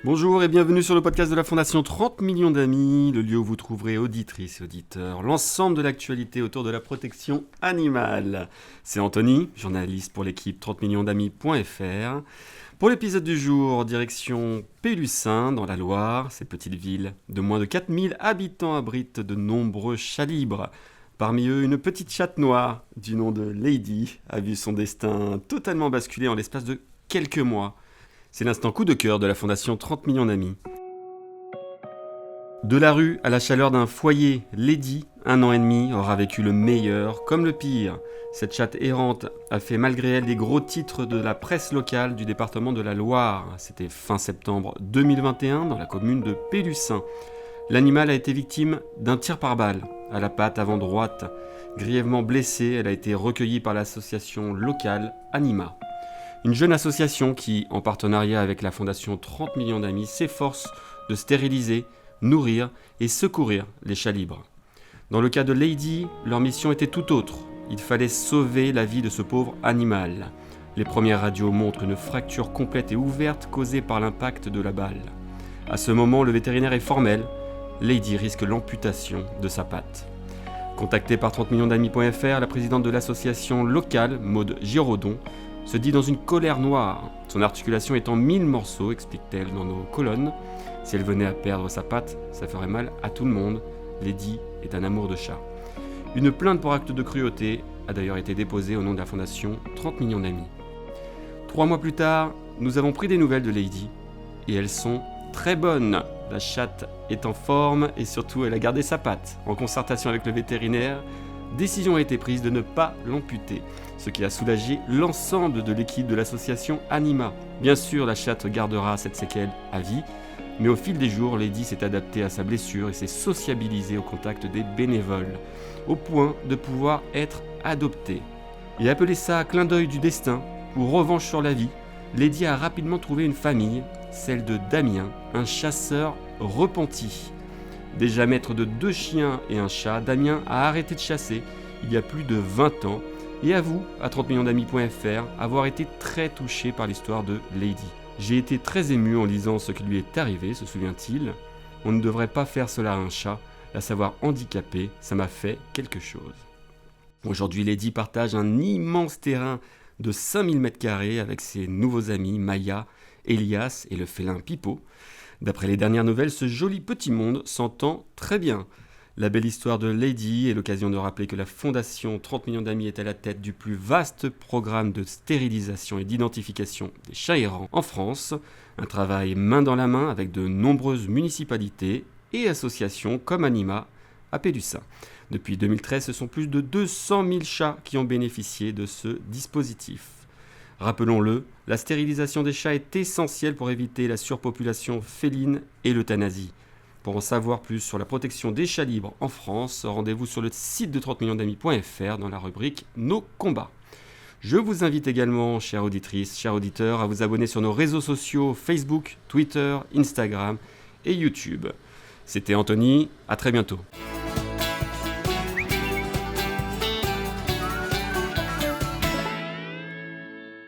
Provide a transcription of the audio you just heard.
Bonjour et bienvenue sur le podcast de la Fondation 30 millions d'amis, le lieu où vous trouverez auditrices et auditeurs l'ensemble de l'actualité autour de la protection animale. C'est Anthony, journaliste pour l'équipe 30 millions d'amis.fr. Pour l'épisode du jour, direction Pélussin dans la Loire. Cette petite ville de moins de 4000 habitants abrite de nombreux chats libres. Parmi eux, une petite chatte noire du nom de Lady a vu son destin totalement basculer en l'espace de quelques mois. C'est l'instant coup de cœur de la Fondation 30 millions d'amis. De la rue à la chaleur d'un foyer, Lady, 1 an et demi, aura vécu le meilleur comme le pire. Cette chatte errante a fait malgré elle des gros titres de la presse locale du département de la Loire. C'était fin septembre 2021 dans la commune de Pélussin. L'animal a été victime d'un tir par balle à la patte avant droite. Grièvement blessée, elle a été recueillie par l'association locale Anima. Une jeune association qui, en partenariat avec la Fondation 30 millions d'amis, s'efforce de stériliser, nourrir et secourir les chats libres. Dans le cas de Lady, leur mission était tout autre. Il fallait sauver la vie de ce pauvre animal. Les premières radios montrent une fracture complète et ouverte causée par l'impact de la balle. À ce moment, le vétérinaire est formel. Lady risque l'amputation de sa patte. Contactée par 30 millions d'amis.fr, la présidente de l'association locale, Maude Giraudon, se dit dans une colère noire. Son articulation est en 1000 morceaux, explique-t-elle dans nos colonnes. Si elle venait à perdre sa patte, ça ferait mal à tout le monde. Lady est un amour de chat. Une plainte pour acte de cruauté a d'ailleurs été déposée au nom de la Fondation 30 millions d'amis. 3 mois plus tard, nous avons pris des nouvelles de Lady et elles sont très bonnes. La chatte est en forme et surtout elle a gardé sa patte. En concertation avec le vétérinaire, décision a été prise de ne pas l'amputer, ce qui a soulagé l'ensemble de l'équipe de l'association Anima. Bien sûr, la chatte gardera cette séquelle à vie, mais au fil des jours, Lady s'est adaptée à sa blessure et s'est sociabilisée au contact des bénévoles, au point de pouvoir être adoptée. Et appelé ça clin d'œil du destin ou revanche sur la vie, Lady a rapidement trouvé une famille, celle de Damien, un chasseur repenti. Déjà maître de 2 chiens et un chat, Damien a arrêté de chasser il y a plus de 20 ans et avoue à 30 millions d'amis.fr avoir été très touché par l'histoire de Lady. J'ai été très ému en lisant ce qui lui est arrivé, se souvient-il. On ne devrait pas faire cela à un chat, la savoir handicapée, ça m'a fait quelque chose. Aujourd'hui, Lady partage un immense terrain de 5000 m² avec ses nouveaux amis Maya, Elias et le félin Pipo. D'après les dernières nouvelles, ce joli petit monde s'entend très bien. La belle histoire de Lady est l'occasion de rappeler que la Fondation 30 millions d'amis est à la tête du plus vaste programme de stérilisation et d'identification des chats errants en France. Un travail main dans la main avec de nombreuses municipalités et associations comme Anima à Pélussin. Depuis 2013, ce sont plus de 200 000 chats qui ont bénéficié de ce dispositif. Rappelons-le, la stérilisation des chats est essentielle pour éviter la surpopulation féline et l'euthanasie. Pour en savoir plus sur la protection des chats libres en France, rendez-vous sur le site de 30 millions d'amis.fr dans la rubrique Nos combats. Je vous invite également, chères auditrices, chers auditeurs, à vous abonner sur nos réseaux sociaux Facebook, Twitter, Instagram et YouTube. C'était Anthony, à très bientôt.